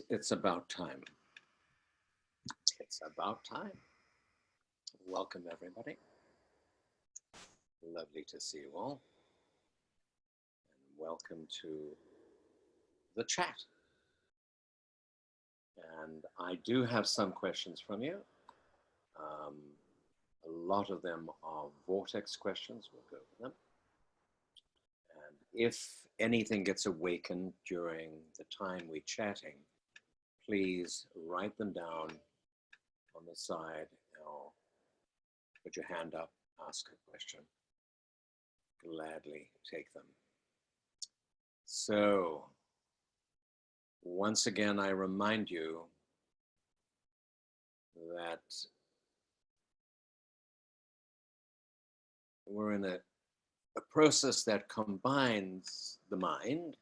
It's about time. It's about time. Welcome, everybody. Lovely to see you all. And welcome to the chat. And I do have some questions from you. Um, a lot of them are vortex questions. We'll go over them. And if anything gets awakened during the time we're chatting, please write them down on the side or put your hand up, ask a question. Gladly take them. So, once again, I remind you that we're in a process that combines the mind,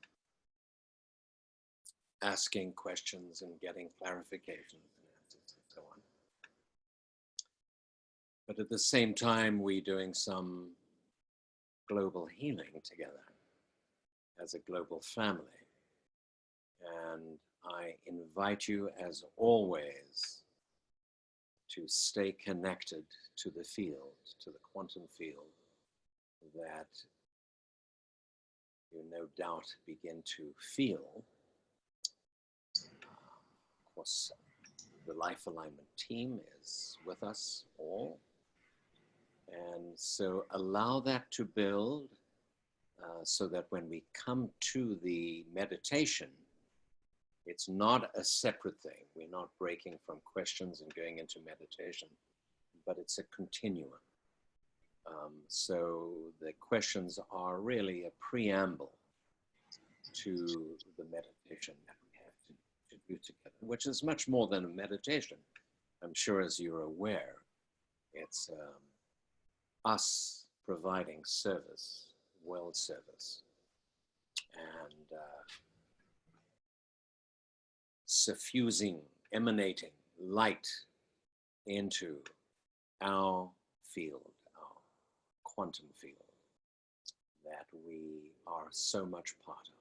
asking questions and getting clarifications and answers and so on. But at the same time, we're doing some global healing together as a global family. And I invite you, as always, to stay connected to the field, to the quantum field, that you no doubt begin to feel. Of course, the Life Alignment team is with us all. And so allow that to build so that when we come to the meditation, it's not a separate thing. We're not breaking from questions and going into meditation, but it's a continuum. So the questions are really a preamble to the meditation that we have to do together, which is much more than a meditation. I'm sure, as you're aware, it's us providing service, world service, and suffusing, emanating light into our field, our quantum field, that we are so much part of.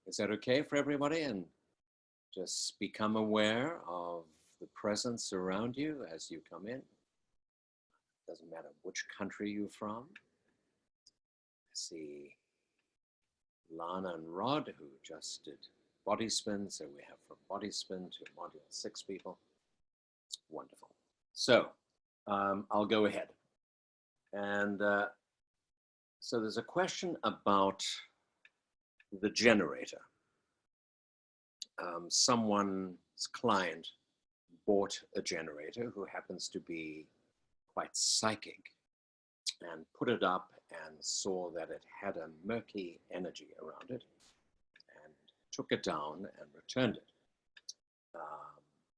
Is that okay for everybody? And just become aware of the presence around you as you come in. Doesn't matter which country you're from. I see Lana and Rod, who just did body spin. So we have from body spin to module 6 people. Wonderful. So I'll go ahead. And so there's a question about the generator. Someone's client bought a generator who happens to be quite psychic and put it up and saw that it had a murky energy around it and took it down and returned it,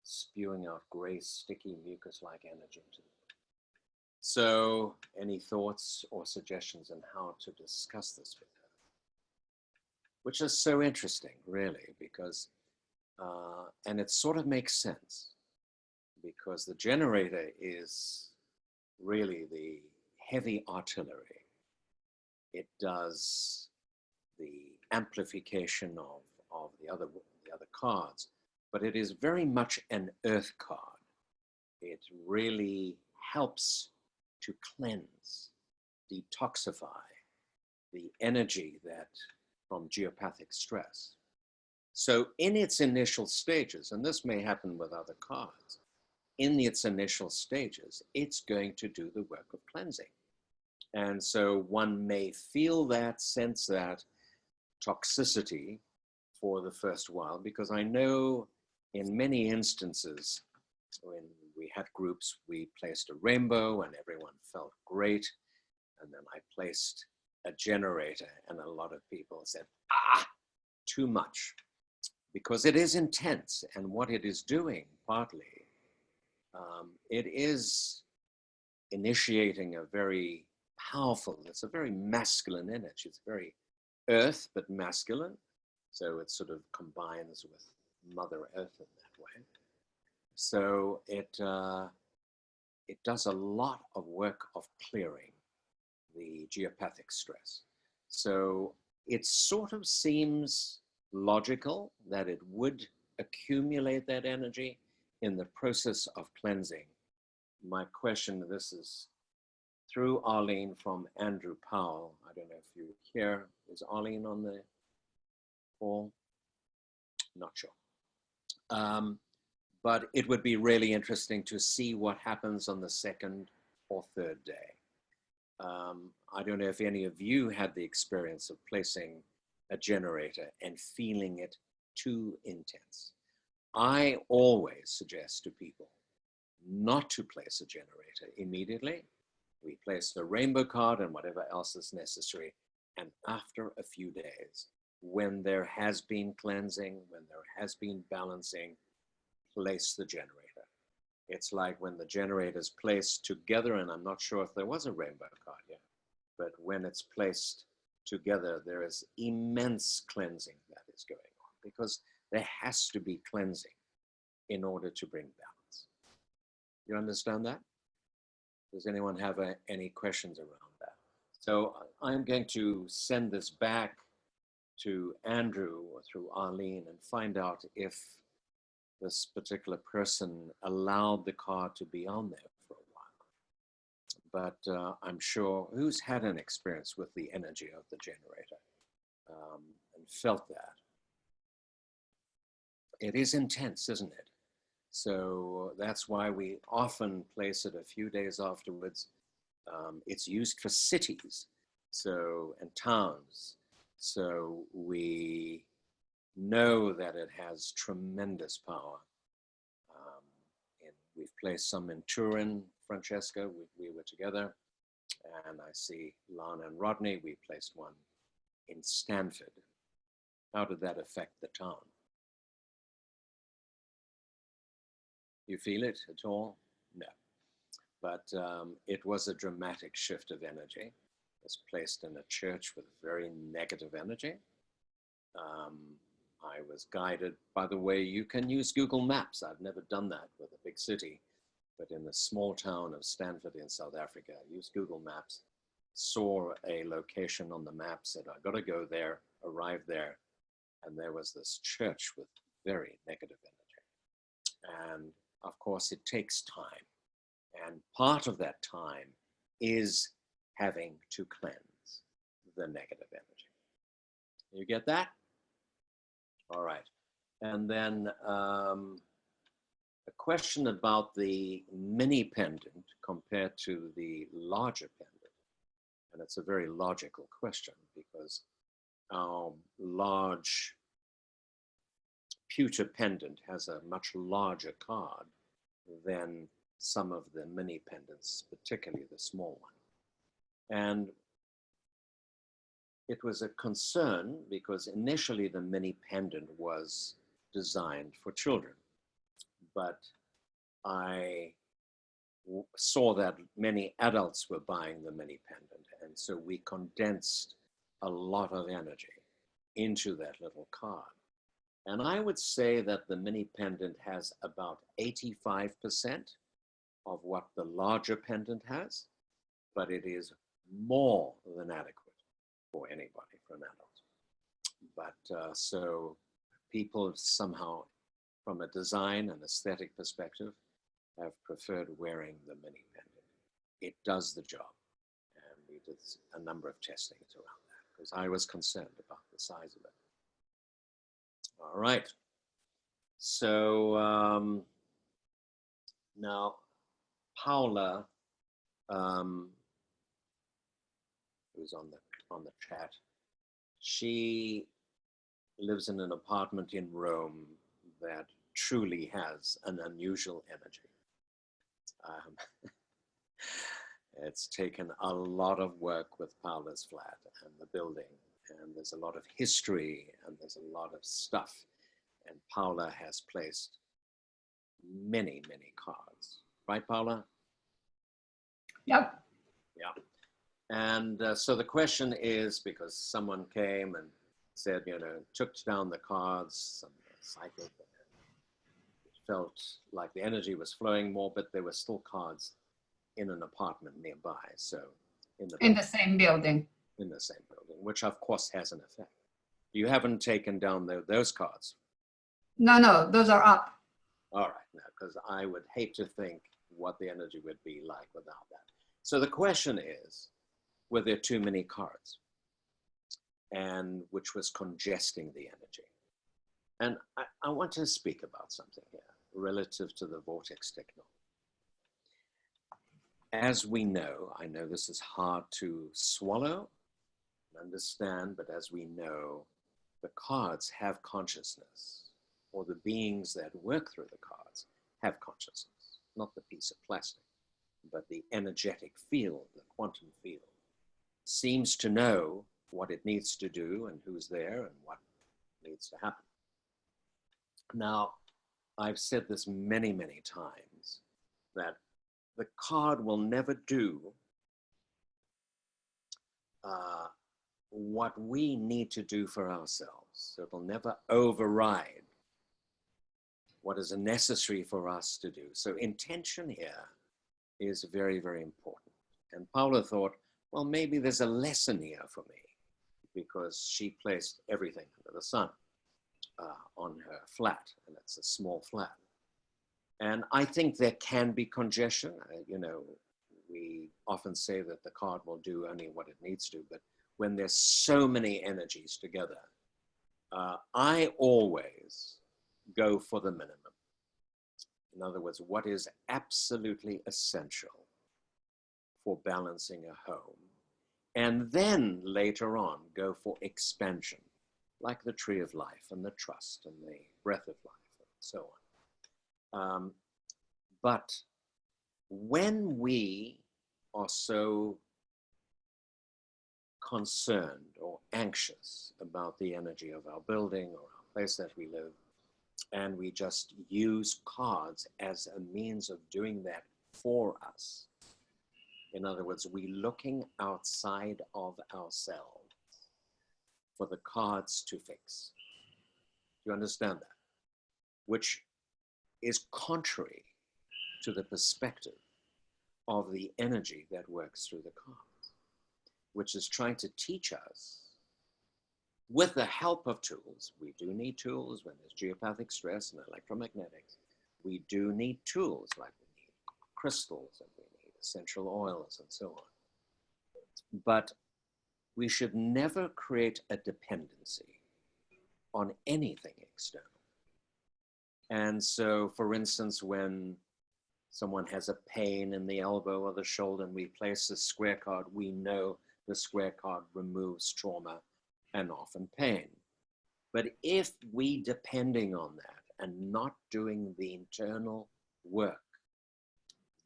spewing out gray, sticky, mucus-like energy into it. So any thoughts or suggestions on how to discuss this with her? Which is so interesting, really, because, and it sort of makes sense, because the generator is really the heavy artillery. It does the amplification of the other cards, but it is very much an earth card. It really helps to cleanse, detoxify the energy that from geopathic stress. So in its initial stages, and this may happen with other cards, in its initial stages, it's going to do the work of cleansing. And so one may feel that, sense that toxicity for the first while, because I know in many instances, when we had groups, we placed a rainbow and everyone felt great. And then I placed a generator and a lot of people said, too much, because it is intense. And what it is doing partly, it is initiating a very powerful, it's a very masculine energy. It's very earth, but masculine. So it sort of combines with Mother Earth in that way. So it does a lot of work of clearing the geopathic stress. So it sort of seems logical that it would accumulate that energy in the process of cleansing. My question, this is through Arlene from Andrew Powell. I don't know if you're here. Is Arlene on the call? Not sure. But it would be really interesting to see what happens on the second or third day. I don't know if any of you had the experience of placing a generator and feeling it too intense. I always suggest to people not to place a generator immediately. We place the rainbow card and whatever else is necessary. And after a few days, when there has been cleansing, when there has been balancing, place the generator. It's like when the generator is placed together, and I'm not sure if there was a rainbow card yet, but when it's placed together, there is immense cleansing that is going on, because there has to be cleansing in order to bring balance. You understand that? Does anyone have any questions around that? So I'm going to send this back to Andrew or through Arlene and find out if this particular person allowed the card to be on there for a while. But I'm sure, who's had an experience with the energy of the generator and felt that? It is intense, isn't it? So that's why we often place it a few days afterwards. It's used for cities and towns. So we know that it has tremendous power. And we've placed some in Turin, Francesca, we were together. And I see Lana and Rodney, we placed one in Stanford. How did that affect the town? You feel it at all? No. But it was a dramatic shift of energy. It was placed in a church with very negative energy. I was guided, by the way, you can use Google Maps. I've never done that with a big city, but in the small town of Stanford in South Africa, I used Google Maps, saw a location on the map, said, I gotta go there, arrived there, and there was this church with very negative energy. And of course, it takes time. And part of that time is having to cleanse the negative energy. You get that? All right. And then a question about the mini pendant compared to the larger pendant. And it's a very logical question because our large pewter pendant has a much larger card than some of the mini pendants, particularly the small one. And it was a concern because initially the mini pendant was designed for children, but I saw that many adults were buying the mini pendant, and so we condensed a lot of energy into that little card. And I would say that the mini pendant has about 85% of what the larger pendant has, but it is more than adequate for anybody, for an adult. But so people somehow, from a design and aesthetic perspective, have preferred wearing the mini pendant. It does the job. And we did a number of testings around that because I was concerned about the size of it. All right. So now Paula, who's on the chat, she lives in an apartment in Rome that truly has an unusual energy. It's taken a lot of work with Paula's flat and the building, and there's a lot of history and there's a lot of stuff. And Paula has placed many, many cards. Right, Paula? Yep. Yeah. And so the question is, because someone came and said, you know, took down the cards, some cycled, it felt like the energy was flowing more, but there were still cards in an apartment nearby. So in the same building. In the same building, which of course has an effect. You haven't taken down those cards. No, no, those are up. All right, now, because I would hate to think what the energy would be like without that. So the question is, were there too many cards? And which was congesting the energy. And I want to speak about something here relative to the vortex technology. As we know, I know this is hard to swallow and understand, but as we know, the cards have consciousness, or the beings that work through the cards have consciousness, not the piece of plastic, but the energetic field, the quantum field, seems to know what it needs to do and who's there and what needs to happen. Now, I've said this many, many times, that the card will never do what we need to do for ourselves. So it'll never override what is necessary for us to do. So intention here is very, very important. And Paula thought, well, maybe there's a lesson here for me, because she placed everything under the sun on her flat, and it's a small flat. And I think there can be congestion. You know, we often say that the card will do only what it needs to, but when there's so many energies together, I always go for the minimum. In other words, what is absolutely essential for balancing a home. And then later on, go for expansion, like the tree of life and the trust and the breath of life and so on. But when we are so concerned or anxious about the energy of our building or our place that we live, and we just use cards as a means of doing that for us. In other words, we're looking outside of ourselves for the cards to fix. Do you understand that? Which is contrary to the perspective of the energy that works through the cards, which is trying to teach us, with the help of tools. We do need tools when there's geopathic stress and electromagnetics. We do need tools, like we need crystals and we need essential oils and so on. But we should never create a dependency on anything external. And so, for instance, when someone has a pain in the elbow or the shoulder and we place a square card, we know the square card removes trauma and often pain. But if we depending on that and not doing the internal work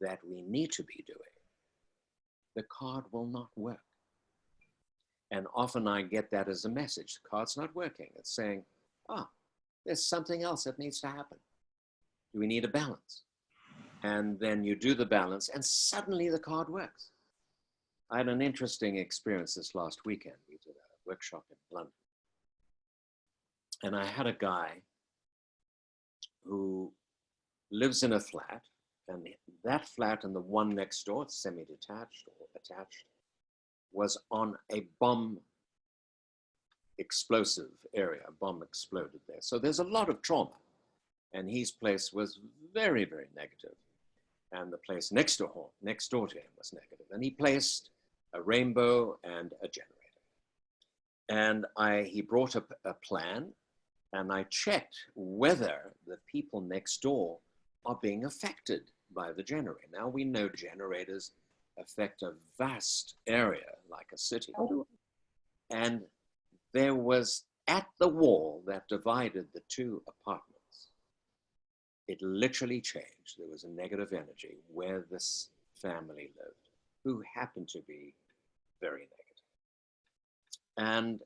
that we need to be doing, the card will not work. And often I get that as a message. The card's not working. It's saying, there's something else that needs to happen. Do we need a balance? And then you do the balance and suddenly the card works. I had an interesting experience this last weekend. We did a workshop in London. And I had a guy who lives in a flat, and that flat and the one next door, it's semi-detached or attached, was on a bomb explosive area. A bomb exploded there. So there's a lot of trauma. And his place was very, very negative. And the place next door to him was negative. And he placed a rainbow and a generator. And he brought up a plan, and I checked whether the people next door are being affected by the generator. Now we know generators affect a vast area like a city. And there was, at the wall that divided the two apartments, it literally changed. There was a negative energy where this family lived, who happened to be very negative. And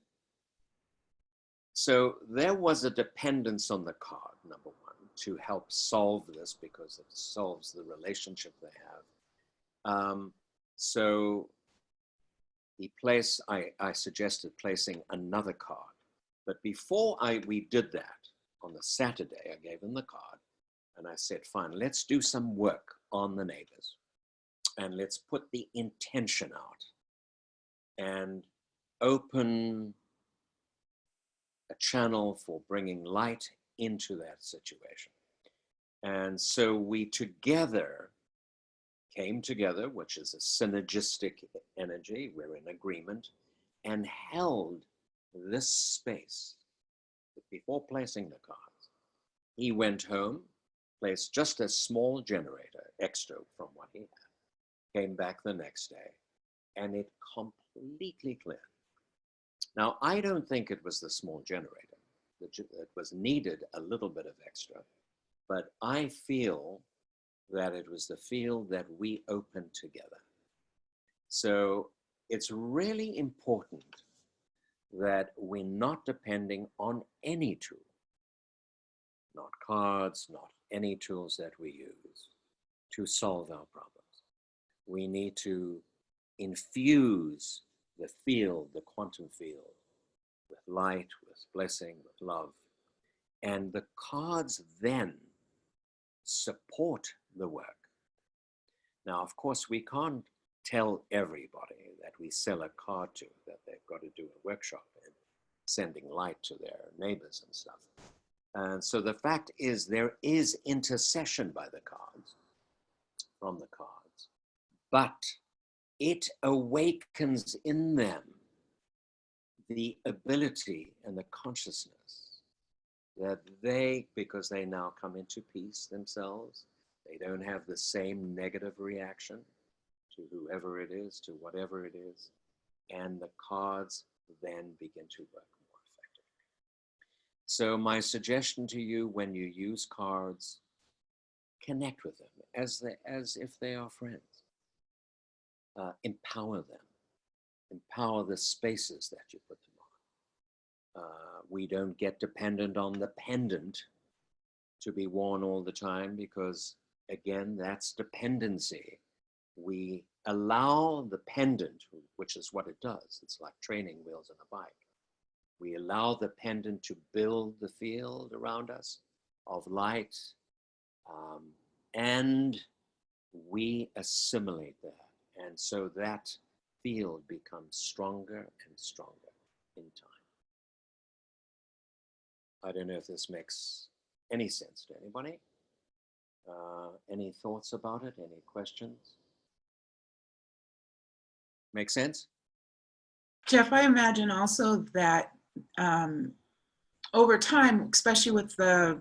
so there was a dependence on the card, number one, to help solve this, because it solves the relationship they have. So I suggested placing another card. But before we did that, on the Saturday, I gave him the card and I said, fine, let's do some work on the neighbors and let's put the intention out and open a channel for bringing light into that situation. And so we together came together, which is a synergistic energy, we're in agreement, and held this space before placing the cards. He went home, placed just a small generator, extra from what he had, came back the next day, and it completely cleared. Now, I don't think it was the small generator. It was needed a little bit of extra, but I feel that it was the field that we opened together. So it's really important that we're not depending on any tool, not cards, not any tools that we use to solve our problems. We need to infuse the field, the quantum field, with light, with blessing, with love. And the cards then support the work. Now, of course, we can't tell everybody that we sell a card to that they've got to do a workshop in sending light to their neighbors and stuff. And so the fact is there is intercession by the cards, from the cards, but it awakens in them the ability and the consciousness that they, because they now come into peace themselves, they don't have the same negative reaction to whoever it is, to whatever it is, and the cards then begin to work more effectively. So my suggestion to you, when you use cards, connect with them as if they are friends. Empower them. Empower the spaces that you put them on. We don't get dependent on the pendant to be worn all the time because, again, that's dependency. We allow the pendant, which is what it does. It's like training wheels on a bike. We allow the pendant to build the field around us of light, and we assimilate that. And so that field becomes stronger and stronger in time. I don't know if this makes any sense to anybody. Any thoughts about it? Any questions? Make sense? Jeff, I imagine also that over time, especially with the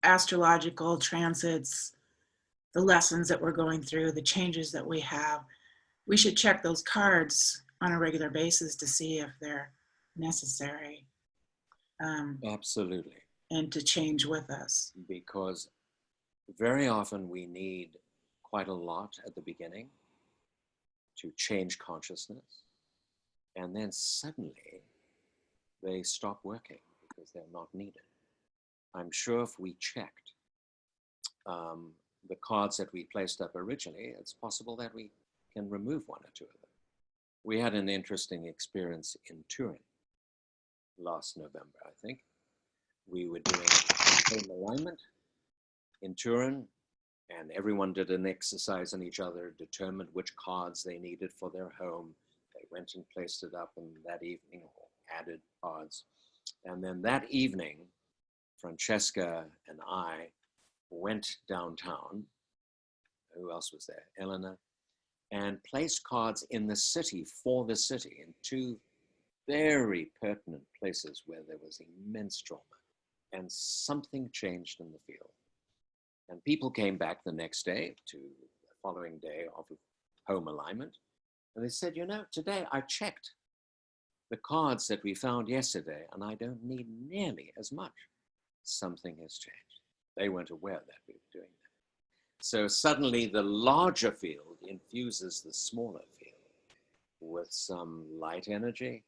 astrological transits, the lessons that we're going through, the changes that we have, we should check those cards on a regular basis to see if they're necessary. Absolutely. And to change with us. Because very often we need quite a lot at the beginning to change consciousness. And then suddenly they stop working because they're not needed. I'm sure if we checked the cards that we placed up originally, it's possible that we can remove one or two of them. We had an interesting experience in Turin last November, I think. We were doing home alignment in Turin, and everyone did an exercise on each other, determined which cards they needed for their home. They went and placed it up in that evening, or added cards. And then that evening, Francesca and I went downtown. Who else was there? Elena. And placed cards in the city, for the city, in two very pertinent places where there was immense trauma. And something changed in the field. And people came back the next day to the following day of home alignment. And they said, you know, today I checked the cards that we found yesterday and I don't need nearly as much. Something has changed. They weren't aware that we were doing that. So suddenly the larger field infuses the smaller field with some light energy,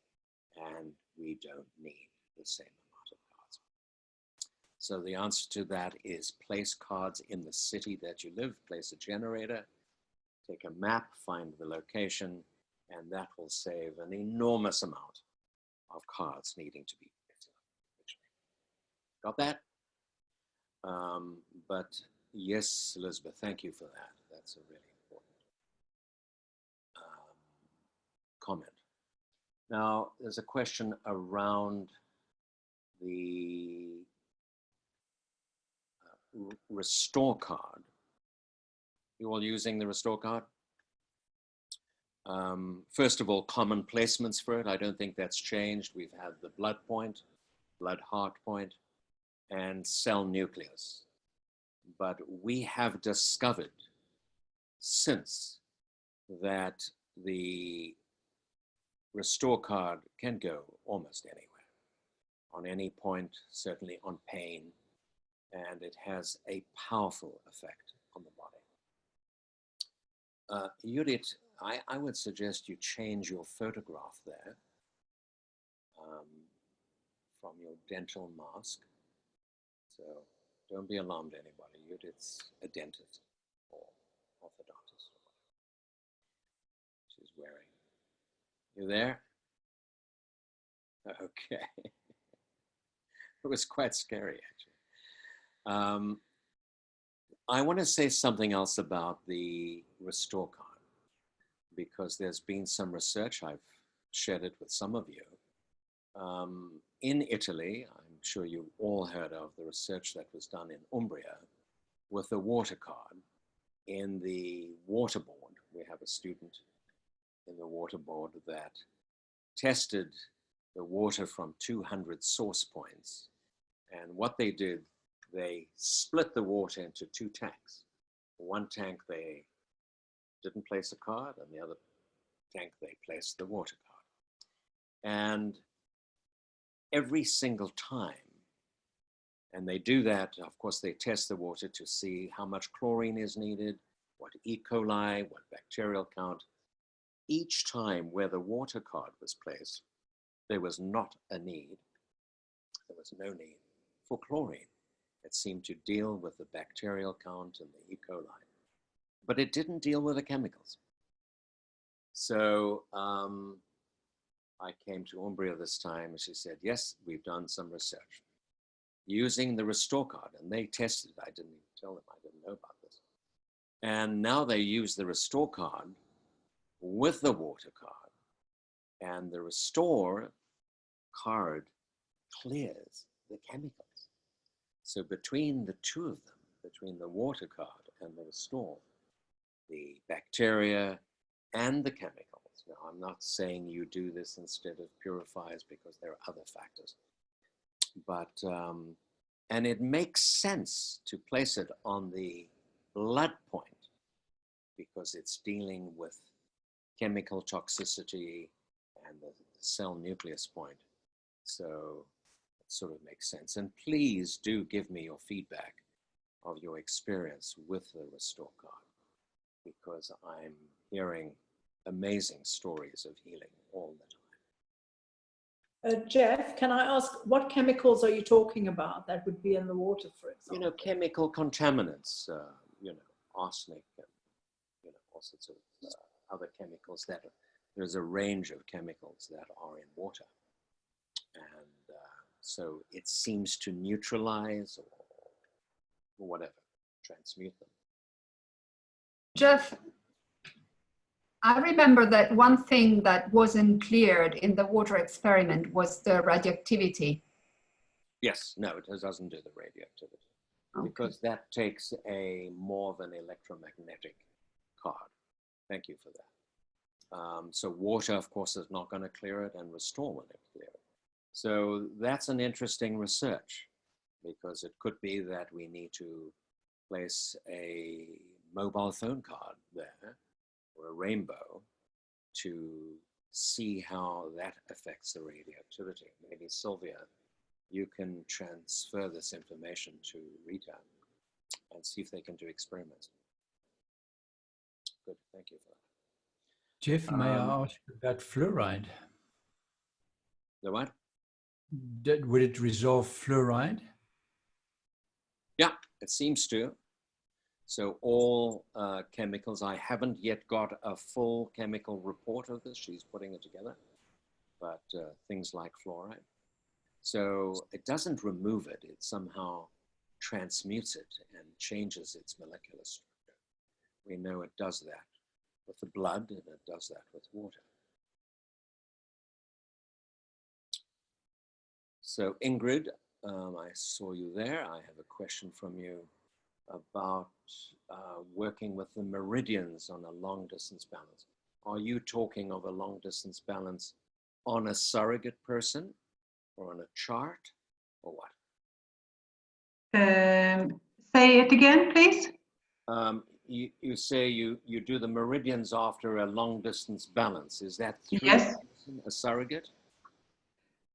and we don't need the same amount of cards. So the answer to that is place cards in the city that you live, place a generator, take a map, find the location, and that will save an enormous amount of cards needing to be picked up. Got that? But yes, Elizabeth, thank you for that. That's a really important comment. Now, there's a question around the restore card. You all using the restore card? First of all, common placements for it. I don't think that's changed. We've had the blood point, blood heart point, and cell nucleus. But we have discovered since that the restore card can go almost anywhere, on any point, certainly on pain, and it has a powerful effect on the body. Judith, I would suggest you change your photograph there from your dental mask. So don't be alarmed, anybody. Judith's a dentist or orthodontist or whatever she's wearing. You there? Okay. It was quite scary, actually. I want to say something else about the restore card, because there's been some research, I've shared it with some of you. In Italy, I'm sure you all heard of the research that was done in Umbria with the water card. In the water board, we have a student in the water board that tested the water from 200 source points. And what they did, they split the water into two tanks. One tank they didn't place a card, and the other tank they placed the water card. And every single time, and they do that, of course, they test the water to see how much chlorine is needed, what E. coli, what bacterial count. Each time where the water card was placed, there was not a need, there was no need for chlorine. It seemed to deal with the bacterial count and the E. coli, but it didn't deal with the chemicals. So I came to Umbria this time, and she said, yes, we've done some research using the restore card, and they tested it. I didn't even tell them, I didn't know about this. And now they use the restore card with the water card, and the restore card clears the chemicals. So between the two of them, between the water card and the restore, the bacteria and the chemicals. Now, I'm not saying you do this instead of purifiers, because there are other factors. But, and it makes sense to place it on the blood point, because it's dealing with chemical toxicity and the cell nucleus point. So it sort of makes sense. And please do give me your feedback of your experience with the restore card, because I'm hearing amazing stories of healing all the time. Jeff, can I ask, what chemicals are you talking about that would be in the water, for example? You know, chemical contaminants, you know, arsenic, and, you know, all sorts of other chemicals that there's a range of chemicals that are in water. And so it seems to neutralize or whatever, transmute them. Jeff, I remember that one thing that wasn't cleared in the water experiment was the radioactivity. Yes, no, it doesn't do the radioactivity, Okay. because that takes a more of an electromagnetic card. Thank you for that. So water, of course, is not going to clear it, and restore will clear it. So that's an interesting research, because it could be that we need to place a mobile phone card there, or a rainbow, to see how that affects the radioactivity. Maybe Sylvia, you can transfer this information to Rita and see if they can do experiments. Good, thank you for that. Jeff, may I ask about fluoride? The what? Would it resolve fluoride? Yeah, it seems to. So all chemicals, I haven't yet got a full chemical report of this. She's putting it together, but things like fluoride. So it doesn't remove it. It somehow transmutes it and changes its molecular structure. We know it does that with the blood, and it does that with water. So Ingrid, I saw you there. I have a question from you about working with the meridians on a long distance balance. Are you talking of a long distance balance on a surrogate person or on a chart or what? Say it again, please. You say you do the meridians after a long distance balance. Is that through Yes. a surrogate?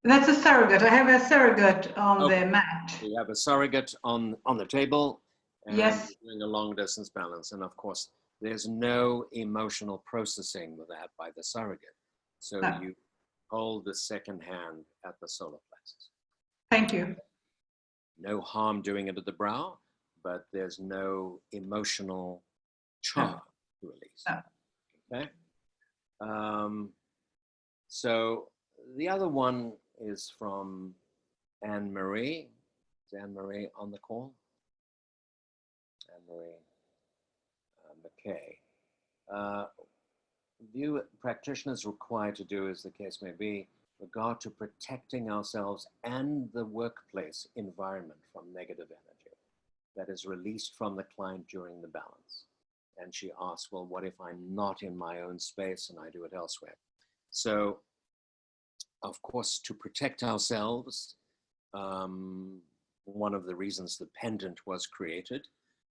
That's a surrogate. I have a surrogate on Okay. the mat. So you have a surrogate on the table and Yes. you're doing a long distance balance. And of course, there's no emotional processing with that by the surrogate. So No. you hold the second hand at the solar plexus. Thank you. No harm doing it at the brow, but there's no emotional charge to release. No. Okay. So the other one is from Anne Marie. Is Anne Marie on the call? Anne Marie McKay. View practitioners required to do, as the case may be, regard to protecting ourselves and the workplace environment from negative energy that is released from the client during the balance. And she asks, well, what if I'm not in my own space and I do it elsewhere? So, of course, to protect ourselves, one of the reasons the pendant was created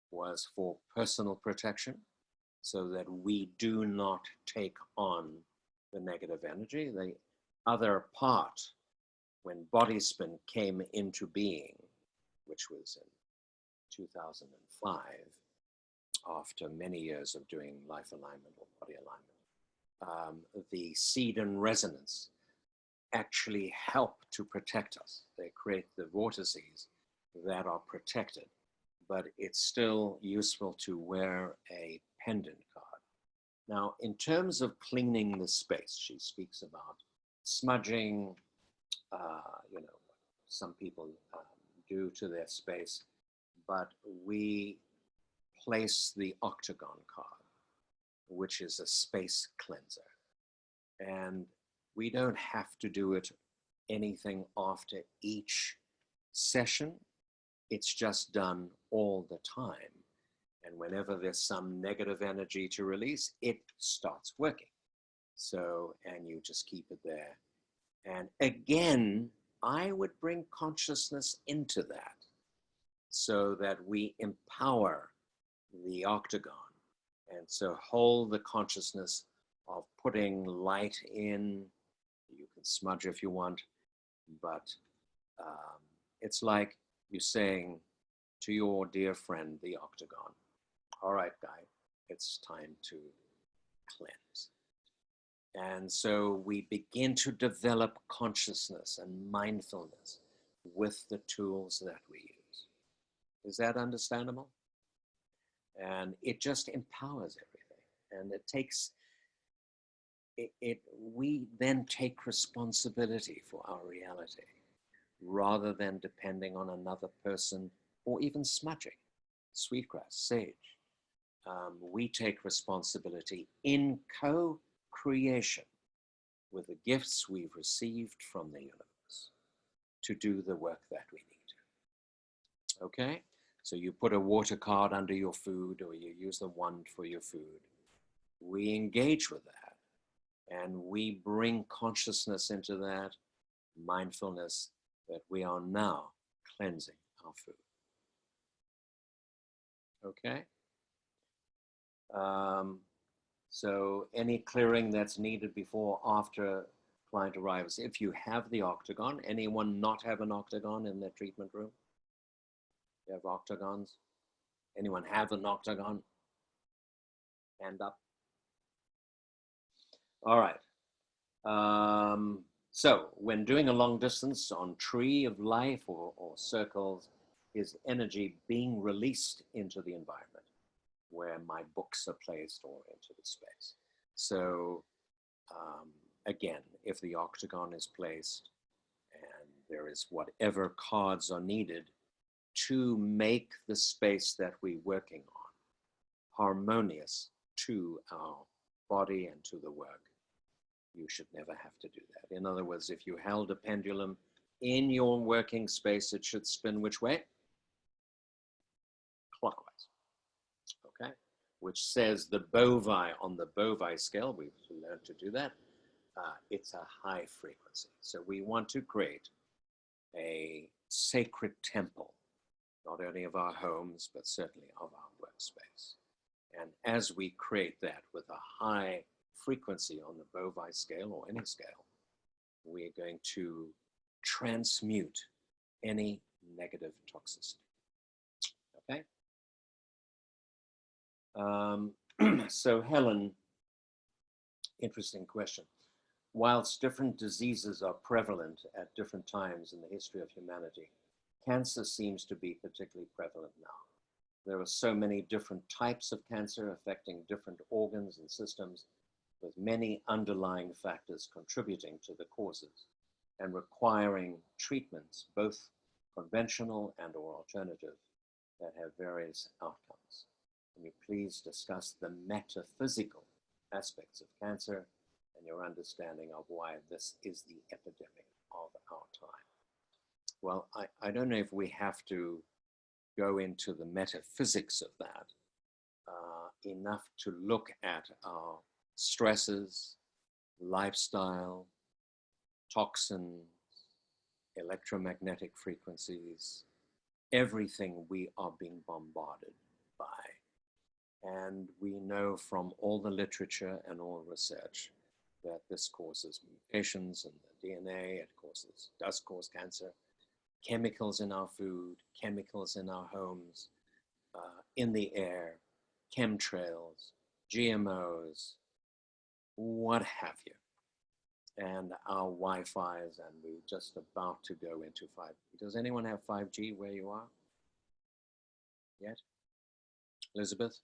was for personal protection, so that we do not take on the negative energy. The other part, when body spin came into being, which was in 2005, after many years of doing life alignment or body alignment, the seed and resonance actually help to protect us. They create the vortices that are protected, but it's still useful to wear a pendant card. Now, in terms of cleaning the space, she speaks about smudging, some people do to their space, but we place the octagon card, which is a space cleanser. And we don't have to do it anything after each session. It's just done all the time. And whenever there's some negative energy to release, it starts working. So, and you just keep it there. And again, I would bring consciousness into that so that we empower the octagon. And so hold the consciousness of putting light in. You can smudge if you want, but it's like you saying to your dear friend, the octagon, all right, guy, it's time to cleanse. And so we begin to develop consciousness and mindfulness with the tools that we use. Is that understandable? And it just empowers everything. And it takes, we then take responsibility for our reality rather than depending on another person or even smudging, sweetgrass, sage. We take responsibility in co-creation with the gifts we've received from the universe to do the work that we need. Okay? So you put a water card under your food or you use the wand for your food. We engage with that and we bring consciousness into that, mindfulness that we are now cleansing our food. Okay? So any clearing that's needed before or after client arrives, if you have the octagon, anyone not have an octagon in their treatment room? You have octagons? Anyone have an octagon? Hand up. All right. So when doing a long distance on tree of life or circles, is energy being released into the environment where my books are placed or into the space. So again, if the octagon is placed and there is whatever cards are needed to make the space that we're working on harmonious to our body and to the work, you should never have to do that. In other words, if you held a pendulum in your working space, it should spin which way? Clockwise. Okay, which says the bovi on the bovi scale, we've learned to do that, it's a high frequency. So we want to create a sacred temple, not only of our homes, but certainly of our workspace. And as we create that with a high frequency on the bovi scale or any scale, we're going to transmute any negative toxicity. Okay? So Helen, interesting question. Whilst different diseases are prevalent at different times in the history of humanity, cancer seems to be particularly prevalent now. There are so many different types of cancer affecting different organs and systems, with many underlying factors contributing to the causes and requiring treatments, both conventional and or alternative, that have various outcomes. Can you please discuss the metaphysical aspects of cancer and your understanding of why this is the epidemic of our time? Well, I don't know if we have to go into the metaphysics of that enough to look at our stresses, lifestyle, toxins, electromagnetic frequencies, everything we are being bombarded by. And we know from all the literature and all research that this causes mutations in the DNA, it does cause cancer, chemicals in our food, chemicals in our homes, in the air, chemtrails, GMOs, what have you. And our Wi-Fi's, and we're just about to go into 5G. Does anyone have 5G where you are? Yet? Elizabeth?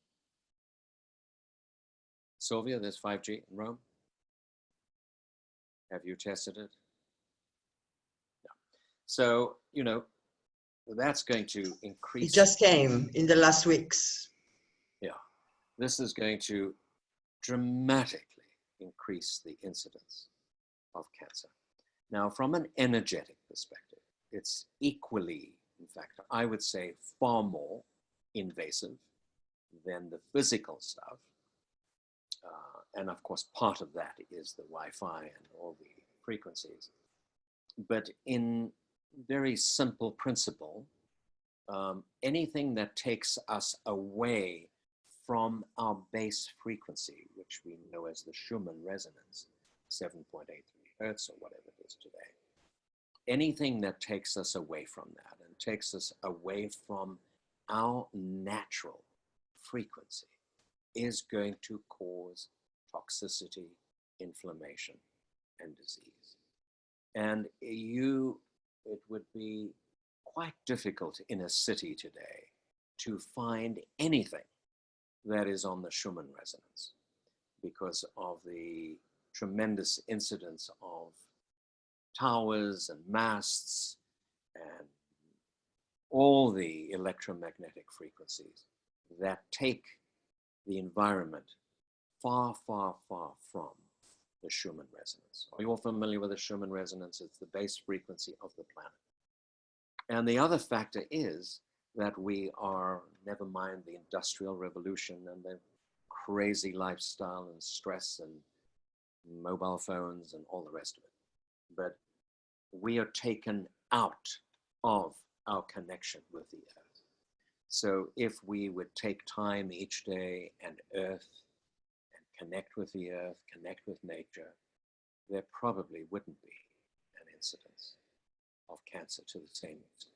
Sylvia, there's 5G in Rome? Have you tested it? No. So, you know, that's going to increase. It just came in the last weeks. Yeah. This is going to dramatically increase the incidence of cancer. Now, from an energetic perspective, it's equally, in fact, I would say far more invasive than the physical stuff. And of course, part of that is the Wi-Fi and all the frequencies. But in very simple principle, anything that takes us away from our base frequency, which we know as the Schumann resonance, 7.83 Hertz or whatever it is today, anything that takes us away from that and takes us away from our natural frequency is going to cause toxicity, inflammation, and disease. And it would be quite difficult in a city today to find anything that is on the Schumann resonance because of the tremendous incidence of towers and masts and all the electromagnetic frequencies that take the environment far, far, far from the Schumann resonance. Are you all familiar with the Schumann resonance? It's the base frequency of the planet. And the other factor is that we are, never mind the Industrial Revolution and the crazy lifestyle and stress and mobile phones and all the rest of it, but we are taken out of our connection with the earth. So if we would take time each day and earth and connect with the earth, connect with nature, there probably wouldn't be an incidence of cancer to the same extent,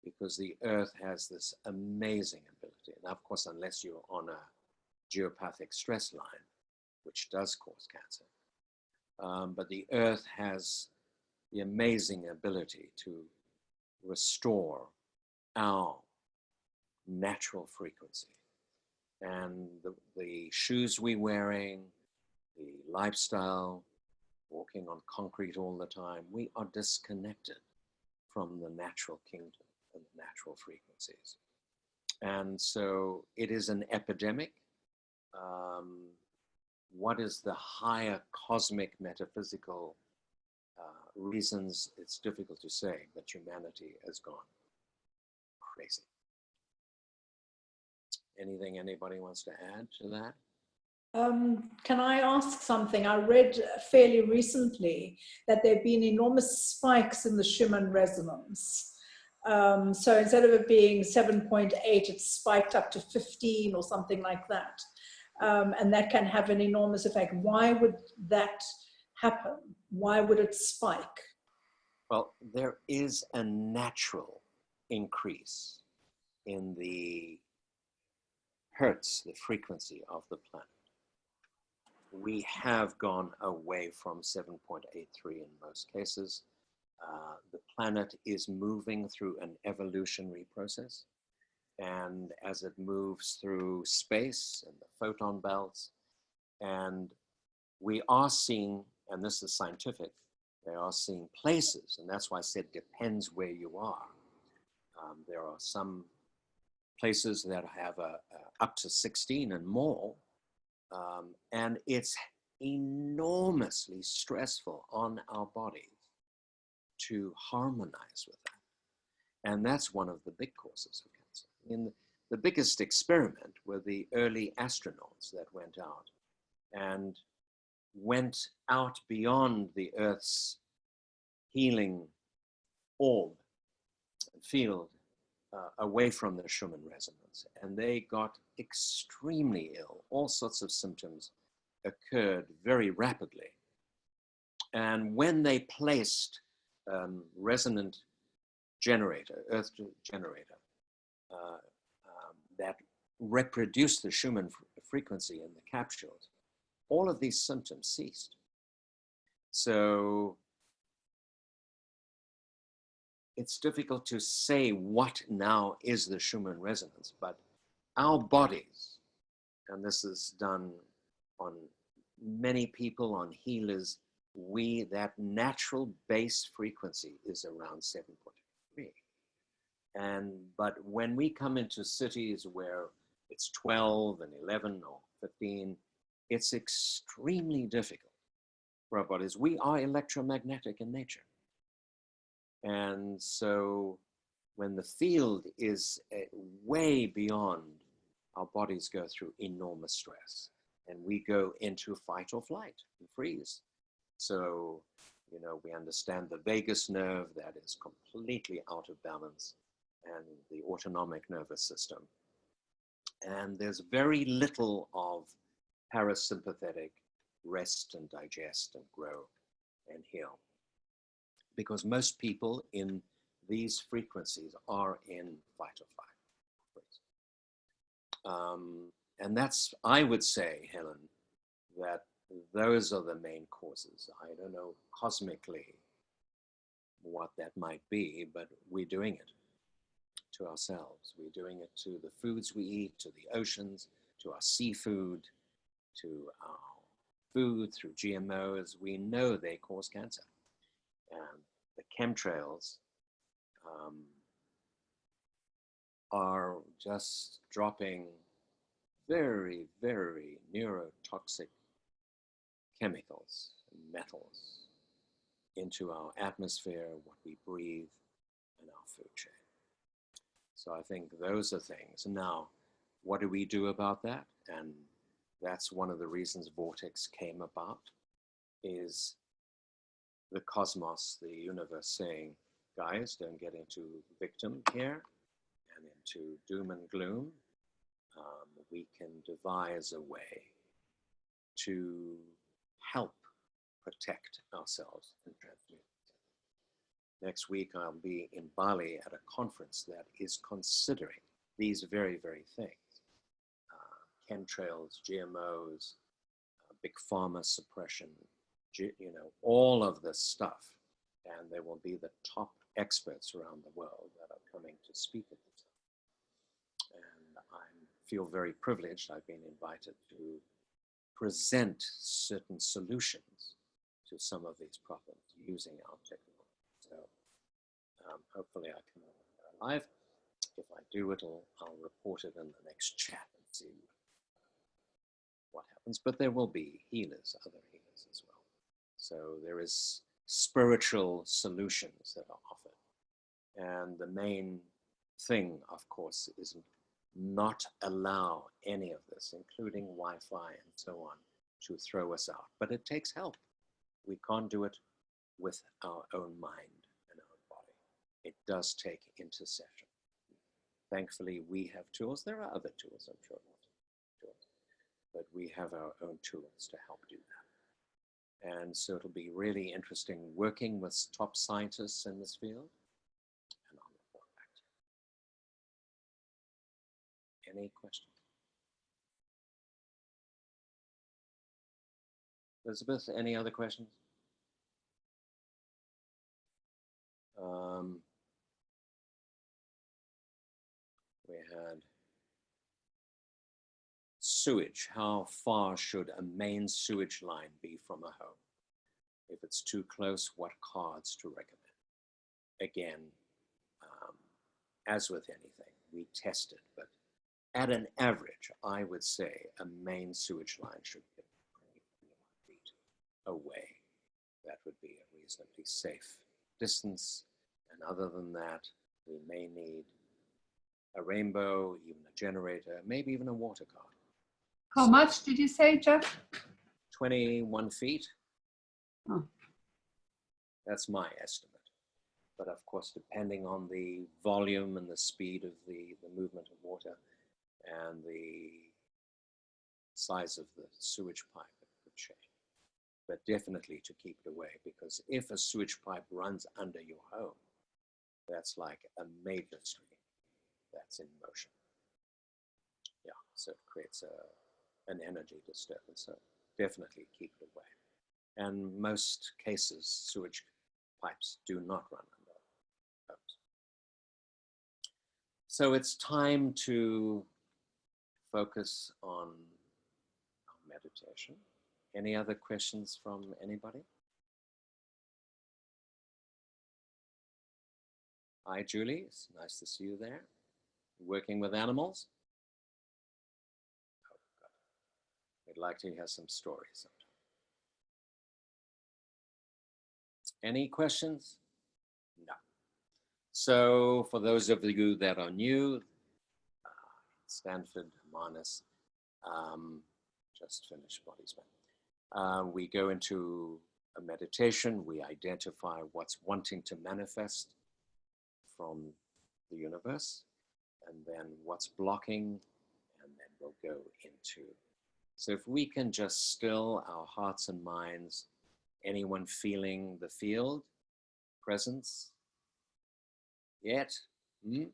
because the earth has this amazing ability. And of course, unless you're on a geopathic stress line, which does cause cancer, but the earth has the amazing ability to restore our natural frequency. And the shoes we're wearing, the lifestyle, walking on concrete all the time, we are disconnected from the natural kingdom and the natural frequencies. And so it is an epidemic. What is the higher cosmic metaphysical reasons, it's difficult to say, but humanity has gone crazy. Anything anybody wants to add to that? Can I ask something? I read fairly recently that there have been enormous spikes in the Schumann resonance. So instead of it being 7.8, it's spiked up to 15 or something like that. And that can have an enormous effect. Why would that happen? Why would it spike? Well, there is a natural increase in the hertz, the frequency of the planet. We have gone away from 7.83 in most cases. The planet is moving through an evolutionary process. And as it moves through space and the photon belts, and we are seeing, and this is scientific, they are seeing places, and that's why I said depends where you are. There are some places that have up to 16 and more, and it's enormously stressful on our bodies to harmonize with that. And that's one of the big causes of cancer. In the biggest experiment were the early astronauts that went out and went out beyond the Earth's healing orb field, away from the Schumann resonance, and they got extremely ill. All sorts of symptoms occurred very rapidly. And when they placed resonant generator, earth generator, that reproduced the Schumann frequency in the capsules, all of these symptoms ceased. So it's difficult to say what now is the Schumann resonance, but our bodies, and this is done on many people, on healers, that natural base frequency is around 7.3. But when we come into cities where it's 12 and 11 or 15, it's extremely difficult for our bodies. We are electromagnetic in nature. And so when the field is way beyond, our bodies go through enormous stress and we go into fight or flight and freeze. So, we understand the vagus nerve that is completely out of balance and the autonomic nervous system. And there's very little of parasympathetic rest and digest and grow and heal, because most people in these frequencies are in fight or flight. And that's, I would say, Helen, that those are the main causes. I don't know cosmically what that might be, but we're doing it to ourselves. We're doing it to the foods we eat, to the oceans, to our seafood, to our food through GMOs. We know they cause cancer. And the chemtrails are just dropping very, very neurotoxic chemicals and metals into our atmosphere, what we breathe, and our food chain. So I think those are things. Now, what do we do about that? And that's one of the reasons Vortex came about, is the cosmos, the universe saying, guys, don't get into victim here and into doom and gloom. We can devise a way to help protect ourselves and transmute. Next week, I'll be in Bali at a conference that is considering these very, very things. Chemtrails, GMOs, big pharma suppression, all of this stuff. And there will be the top experts around the world that are coming to speak at this. And I feel very privileged. I've been invited to present certain solutions to some of these problems using our technology. So hopefully I can go live. If I do, I'll report it in the next chat and see what happens. But there will be healers, other healers as well. So there is spiritual solutions that are offered. And the main thing, of course, is not allow any of this, including Wi-Fi and so on, to throw us out. But it takes help. We can't do it with our own mind and our body. It does take intercession. Thankfully, we have tools. There are other tools, I'm sure, but we have our own tools to help do that. And so it'll be really interesting working with top scientists in this field. And I'll report back to you. Any questions? Elizabeth, any other questions? We had sewage. How far should a main sewage line be from a home? If it's too close, what cards to recommend? Again, as with anything, we test it, but at an average, I would say a main sewage line should be 21 feet away. That would be a reasonably safe distance. And other than that, we may need a rainbow, even a generator, maybe even a water card. How much did you say, Jeff? 21 feet. Oh. That's my estimate. But of course, depending on the volume and the speed of the movement of water and the size of the sewage pipe, it could change. But definitely to keep it away, because if a sewage pipe runs under your home, that's like a major stream that's in motion. Yeah, so it creates an energy disturbance. So definitely keep it away. And most cases, sewage pipes do not run under homes. So it's time to focus on meditation. Any other questions from anybody? Hi, Julie. It's nice to see you there. Working with animals? Oh, God. We'd like to hear some stories sometime. Any questions? No. So for those of you that are new, Stanford, Manas, just finished Bodies Man. We go into a meditation. We identify what's wanting to manifest from the universe, and then what's blocking, and then we'll go into. So if we can just still our hearts and minds, anyone feeling the field, presence, yet? Yeah,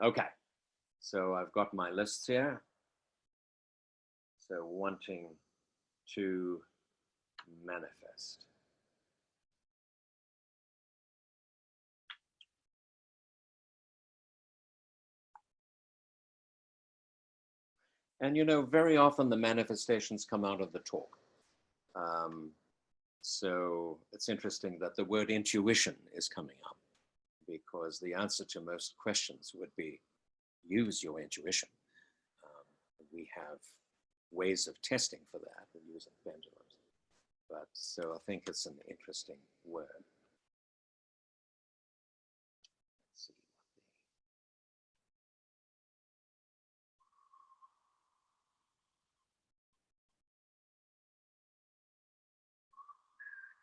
okay. So I've got my lists here. So wanting to manifest. And you know, very often the manifestations come out of the talk. So it's interesting that the word intuition is coming up, because the answer to most questions would be use your intuition. We have ways of testing for that and using pendulums. But so I think it's an interesting word. Let's see.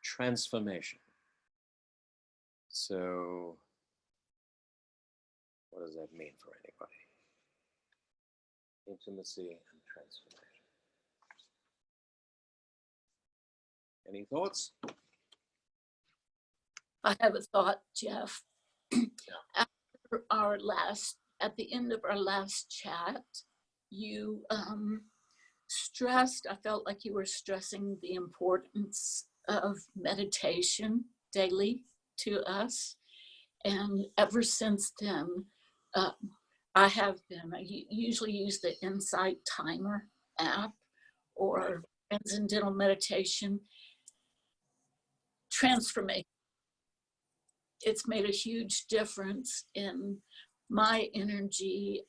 Transformation. So what does that mean for anybody? Intimacy and transformation. Any thoughts? I have a thought, Jeff. At the end of our last chat, you stressed, I felt like you were stressing the importance of meditation daily to us. And ever since then, I usually use the Insight Timer app or Transcendental Meditation. Transformation. It's made a huge difference in my energy.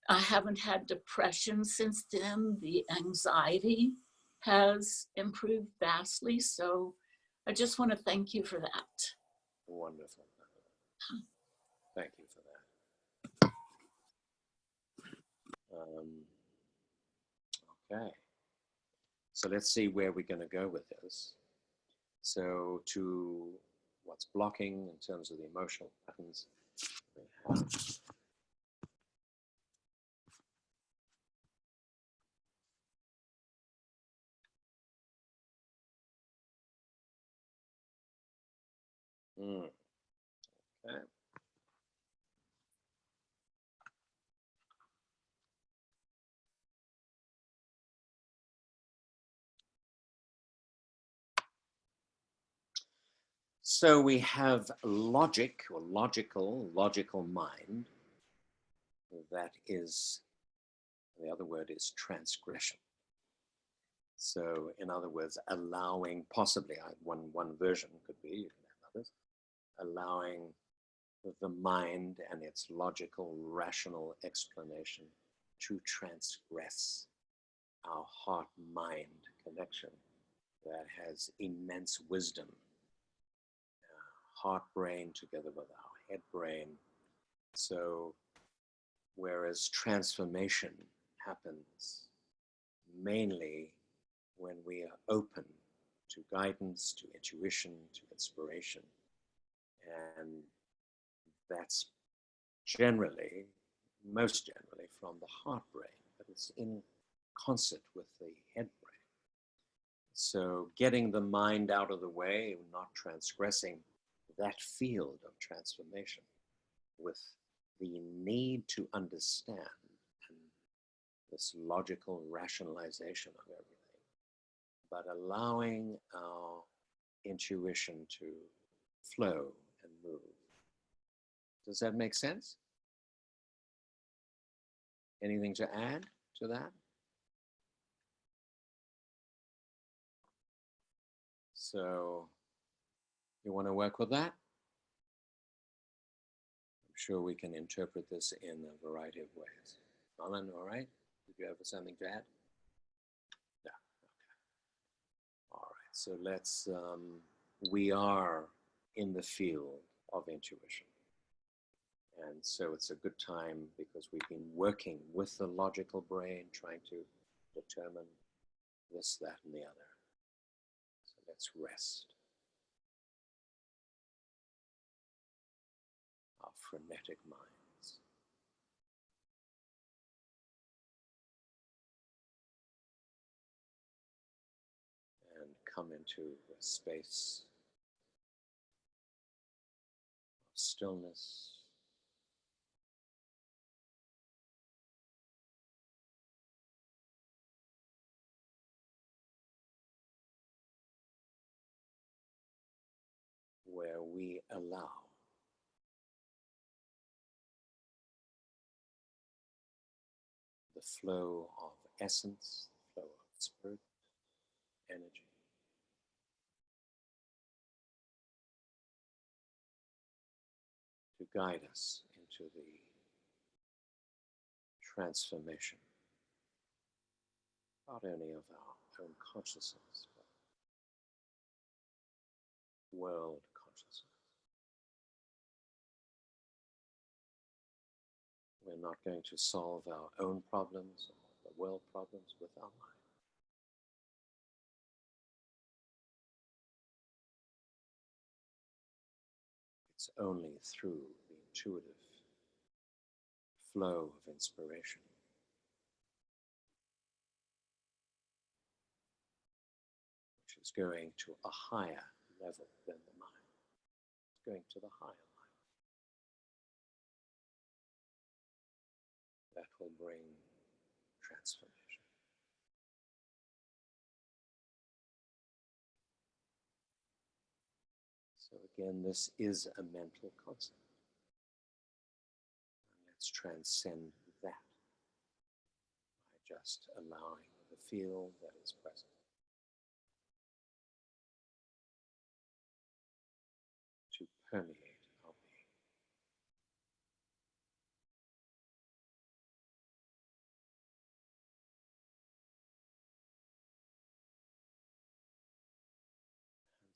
I haven't had depression since then, the anxiety has improved vastly. So I just want to thank you for that. Wonderful. Thank you for that. Okay. So let's see where we're going to go with this. So to what's blocking in terms of the emotional patterns. We have okay. So we have logic or logical mind. That is, the other word is transgression. So in other words, allowing, possibly, one version could be, you can have others, allowing the mind and its logical, rational explanation to transgress our heart-mind connection that has immense wisdom. Heart brain together with our head brain. So whereas transformation happens mainly when we are open to guidance, to intuition, to inspiration. And that's generally, most generally, from the heart brain, but it's in concert with the head brain. So getting the mind out of the way, not transgressing that field of transformation with the need to understand and this logical rationalization of everything, but allowing our intuition to flow and move. Does that make sense? Anything to add to that? So you want to work with that? I'm sure we can interpret this in a variety of ways. Alan, all right? Did you have something to add? Yeah, okay. All right, so let's, we are in the field of intuition. And so it's a good time because we've been working with the logical brain, trying to determine this, that, and the other. So let's rest. Our frenetic minds. And come into a space of stillness. Where we allow the flow of essence, the flow of spirit, energy, to guide us into the transformation, not only of our own consciousness, but world consciousness. We're not going to solve our own problems or the world problems with our mind. It's only through the intuitive flow of inspiration which is going to a higher level than the mind. It's going to the higher mind. That will bring transformation. So again, this is a mental concept. And let's transcend that by just allowing the field that is present to permeate our being.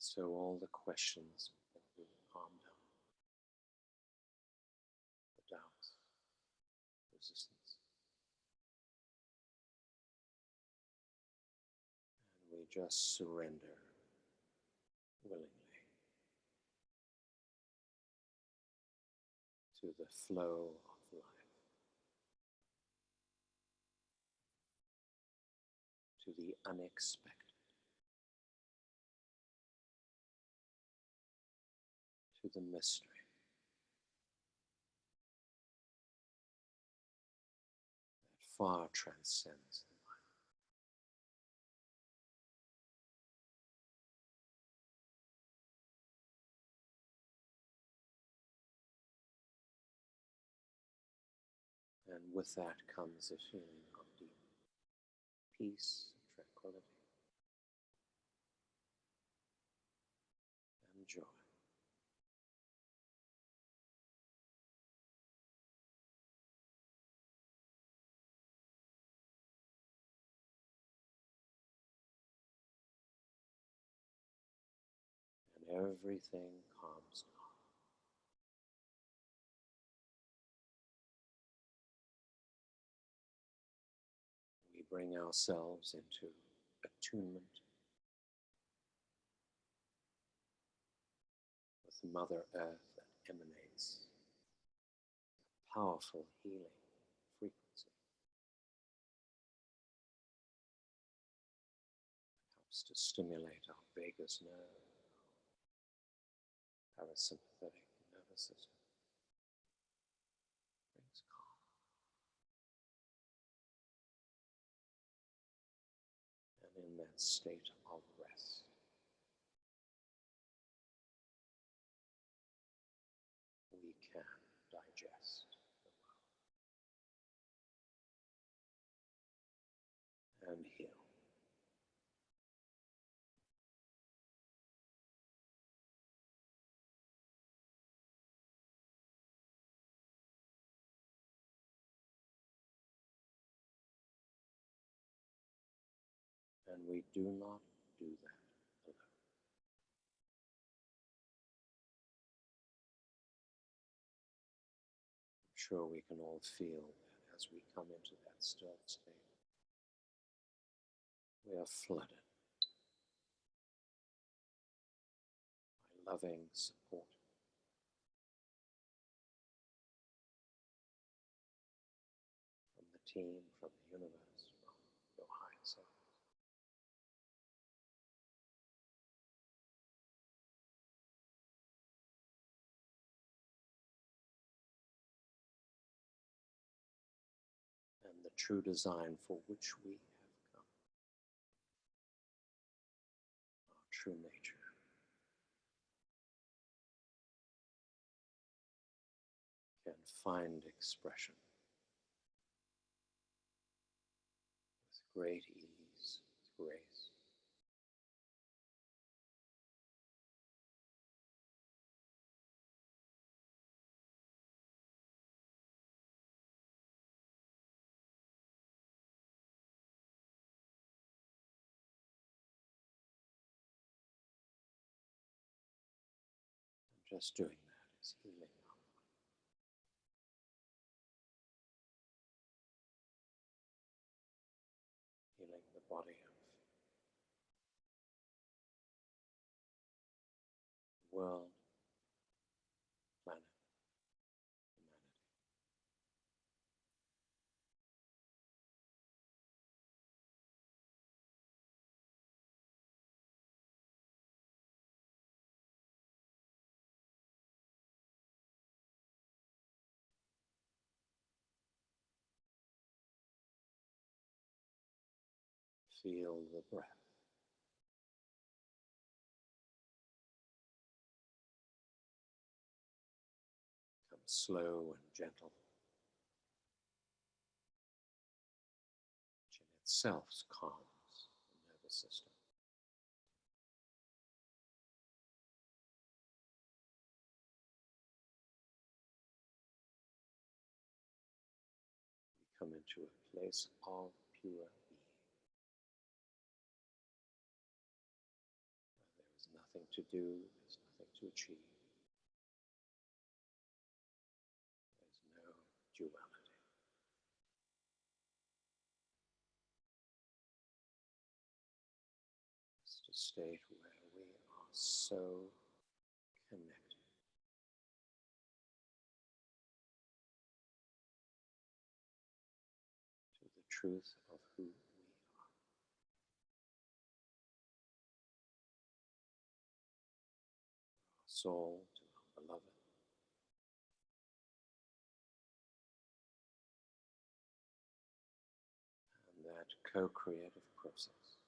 So all the questions will calm down. The doubts, resistance. And we just surrender willingly to the flow of life, to the unexpected, to the mystery. That far transcends the mind. And with that comes a feeling of deep peace, tranquility, and joy. And everything calms down. We bring ourselves into attunement with Mother Earth that emanates a powerful healing frequency. Helps to stimulate our vagus nerve, parasympathetic nervous system. Brings calm. And in that state of rest, we can digest the world and heal. And we do not do that alone. I'm sure we can all feel that as we come into that still state, we are flooded by loving support from the team, from the universe, from your higher self. And the true design for which we have come, our true nature, can find expression with great ease, with grace. And just doing that is healing our body. Healing the body of the world, planet, humanity. Feel the breath. Become slow and gentle, which in itself calms the nervous system. We come into a place of pure being, where there is nothing nothing to do, there's nothing to achieve. There's no duality. It's a state where we are so connected to the truth of who we are. Our soul to our beloved. And that co-creative process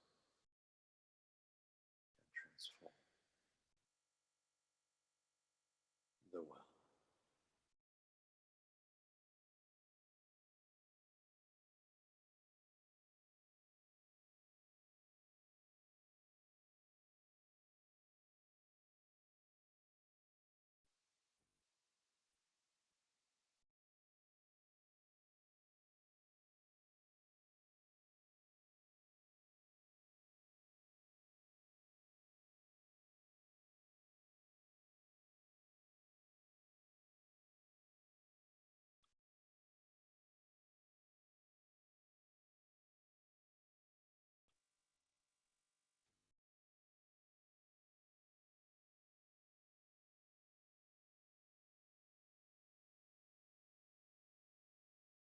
can transform the world.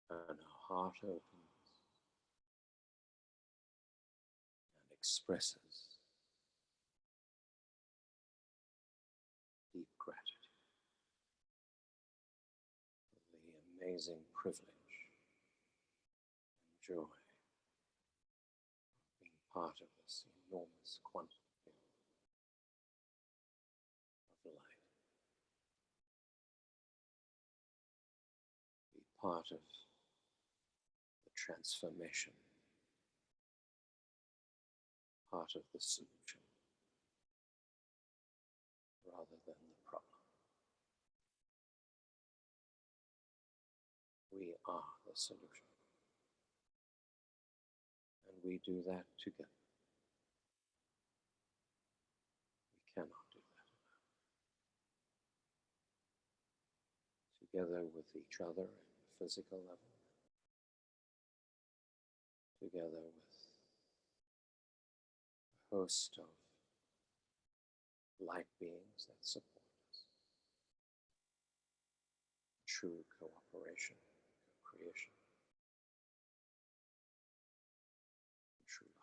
And our heart opens and expresses deep gratitude for the amazing privilege and joy of being part of this enormous quantum field of light. Be part of the transformation, part of the solution, rather than the problem. We are the solution. And we do that together. We cannot do that alone. Together with each other at the physical level, together with a host of light beings that support us. True cooperation, co-creation, true love.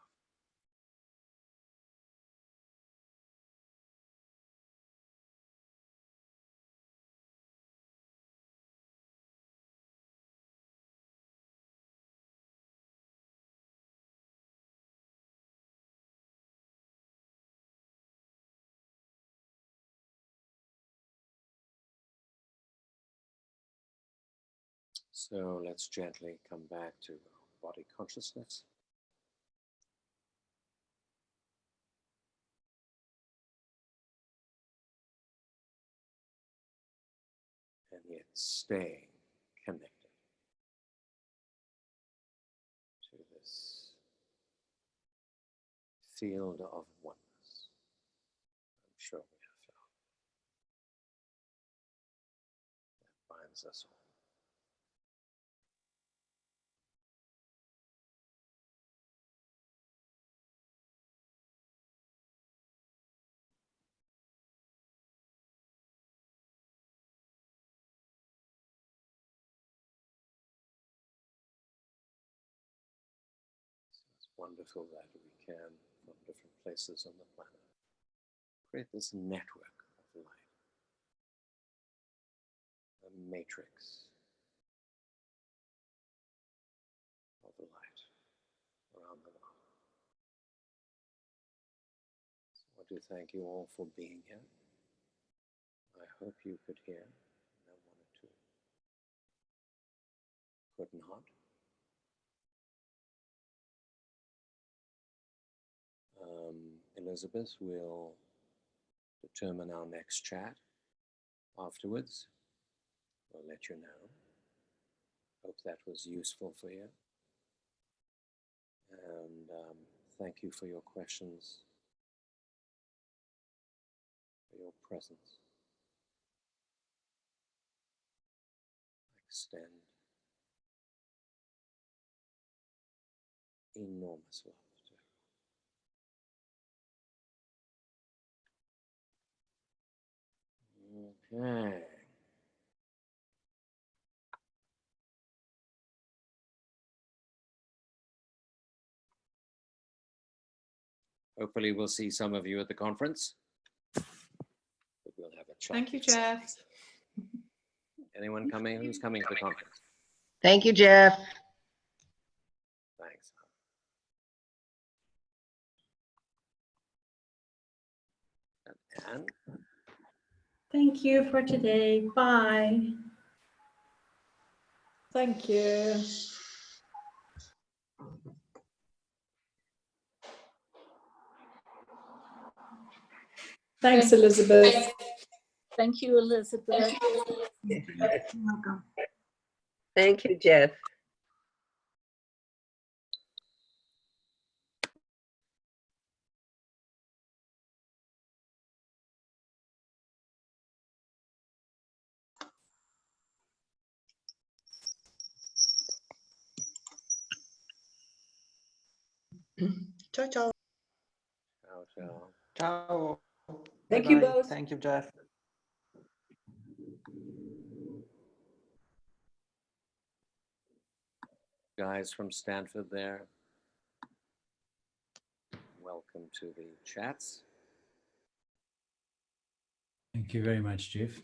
So let's gently come back to body consciousness. And yet staying connected to this field of oneness. I'm sure we have found that binds us all. It's wonderful that we can, from different places on the planet, create this network of light, a matrix of light around the world. So I want to thank you all for being here. I hope you could hear, and I wanted to, could not. Elizabeth will determine our next chat afterwards. We'll let you know. Hope that was useful for you. And thank you for your questions your presence. Extend enormous love to her. Okay. Hopefully we'll see some of you at the conference. But we'll have a chat. Thank you, Jeff. Anyone coming? Who's coming to the conference? Thank you, Jeff. Thanks. And Anne? Thank you for today. Bye. Thank you. Thanks, Elizabeth. Thank you, Elizabeth. You're welcome. Thank you, Jeff. Ciao, ciao. Ciao, ciao. Ciao. Thank you Bye-bye. both. Thank you, Jeff. Guys from Stanford there. Welcome to the chats. Thank you very much, Jeff.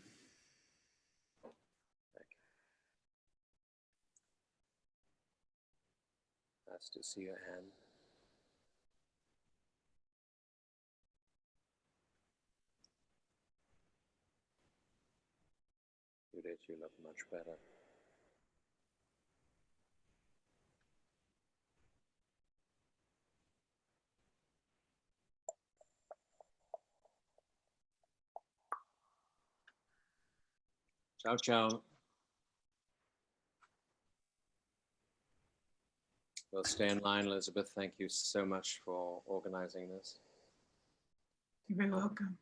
Nice to see you, Anne. Judith, you look much better. Ciao, ciao. We'll stay in line, Elizabeth. Thank you so much for organizing this. You're very welcome.